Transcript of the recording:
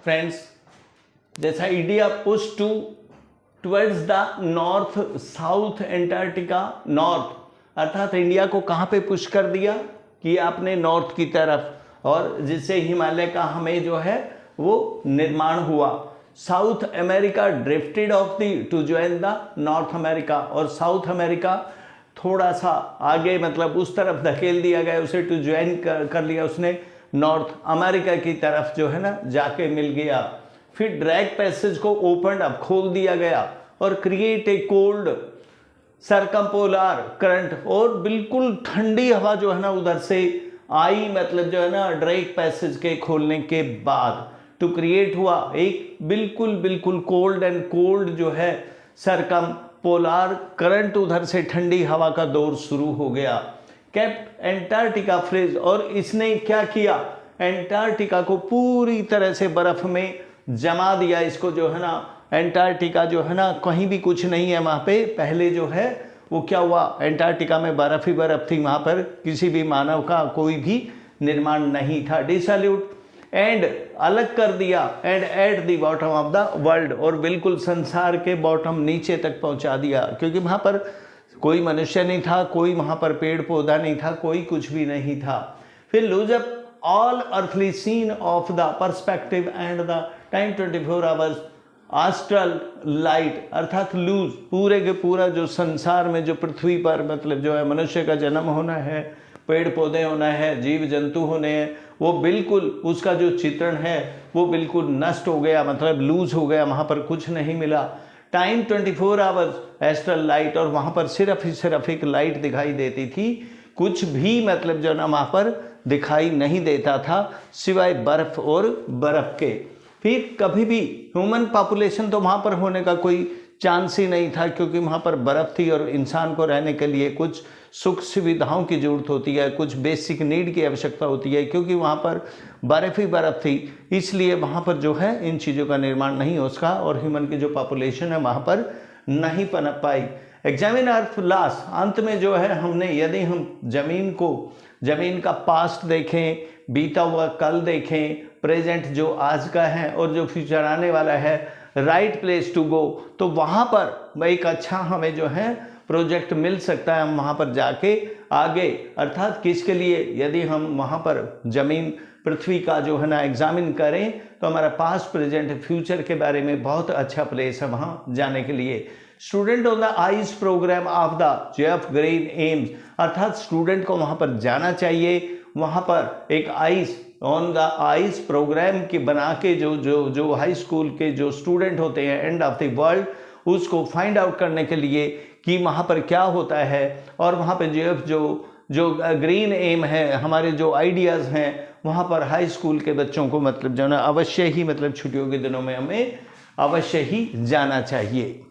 friends, this idea pushed towards the north south Antarctica north, अर्थात India को कहाँ पे पुश कर दिया कि आपने नॉर्थ की तरफ, और जिससे हिमालय का हमें जो है वो निर्माण हुआ। South America drifted off the to join the North America, और साउथ अमेरिका थोड़ा सा आगे मतलब उस तरफ धकेल दिया गया, उसे टू ज्वाइन कर लिया उसने नॉर्थ अमेरिका की तरफ जो है ना जाके मिल गया। फिर ड्रैग पैसेज को ओपन अप खोल दिया गया और क्रिएट ए कोल्ड सरकमपोलार करंट, और बिल्कुल ठंडी हवा जो है ना उधर से आई, मतलब जो है ना ड्रैग पैसेज के खोलने के बाद टू क्रिएट हुआ एक बिल्कुल कोल्ड एंड कोल्ड जो है सरकम पोलार करंट, उधर से ठंडी हवा का दौर शुरू हो गया। कैप्ट एंटार्क्टिका फ्रीज, और इसने क्या किया, एंटार्क्टिका को पूरी तरह से बर्फ में जमा दिया। इसको जो है ना एंटार्क्टिका जो है ना कहीं भी कुछ नहीं है वहाँ पे, पहले जो है वो क्या हुआ, एंटार्क्टिका में बर्फ ही बर्फ थी, वहाँ पर किसी भी मानव का कोई भी निर्माण नहीं था। डिसल्यूट एंड अलग कर दिया, and at the bottom of the world, और बिल्कुल संसार के बॉटम नीचे तक पहुंचा दिया, क्योंकि वहाँ पर कोई मनुष्य नहीं था, कोई वहाँ पर पेड़ पौधा नहीं था, कोई कुछ भी नहीं था। फिर lose up all earthly scene of the perspective and the time 24 hours astral light, अर्थात लूज पूरे के पूरा जो संसार में जो पृथ्वी पर मतलब जो है मनुष्य का जन्म होना है, पेड़ पौधे होना है, जीव जंतु होने हैं, वो बिल्कुल उसका जो चित्रण है वो बिल्कुल नष्ट हो गया, मतलब लूज हो गया, वहाँ पर कुछ नहीं मिला। टाइम 24 आवर्स एस्ट्रल लाइट, और वहाँ पर सिर्फ एक लाइट दिखाई देती थी, कुछ भी मतलब जो ना वहाँ पर दिखाई नहीं देता था सिवाय बर्फ और बर्फ के। फिर कभी भी ह्यूमन पॉपुलेशन तो वहाँ पर होने का कोई चांस ही नहीं था, क्योंकि वहाँ पर बर्फ़ थी और इंसान को रहने के लिए कुछ सुख सुविधाओं की ज़रूरत होती है, कुछ बेसिक नीड की आवश्यकता होती है, क्योंकि वहाँ पर बर्फ़ ही बर्फ़ थी, इसलिए वहाँ पर जो है इन चीज़ों का निर्माण नहीं हो सका, और ह्यूमन की जो पॉपुलेशन है वहाँ पर नहीं पनप पाई। एग्जामिन अर्थ लास्ट, अंत में जो है हमने, यदि हम ज़मीन का पास्ट देखें, बीता हुआ कल देखें, प्रेजेंट जो आज का है और जो फ्यूचर आने वाला है, राइट प्लेस टू गो, तो वहाँ पर एक अच्छा हमें जो है प्रोजेक्ट मिल सकता है, हम वहाँ पर जाके आगे, अर्थात किसके लिए, यदि हम वहाँ पर ज़मीन पृथ्वी का जो है ना एग्जामिन करें तो हमारा पास्ट प्रेजेंट फ्यूचर के बारे में बहुत अच्छा प्लेस है वहाँ जाने के लिए। Student on the ice programme of the JF green aims, अर्थात स्टूडेंट को वहाँ पर जाना चाहिए, वहाँ पर एक ice on the ice programme की बना के जो हाई स्कूल के जो स्टूडेंट होते हैं एंड ऑफ द वर्ल्ड, उसको फाइंड आउट करने के लिए कि वहाँ पर क्या होता है, और वहाँ पर जो ग्रीन एम है, हमारे जो आइडियाज़ हैं, वहाँ पर हाई स्कूल के बच्चों को मतलब जो है ना अवश्य ही मतलब छुट्टियों के दिनों में हमें अवश्य ही जाना चाहिए।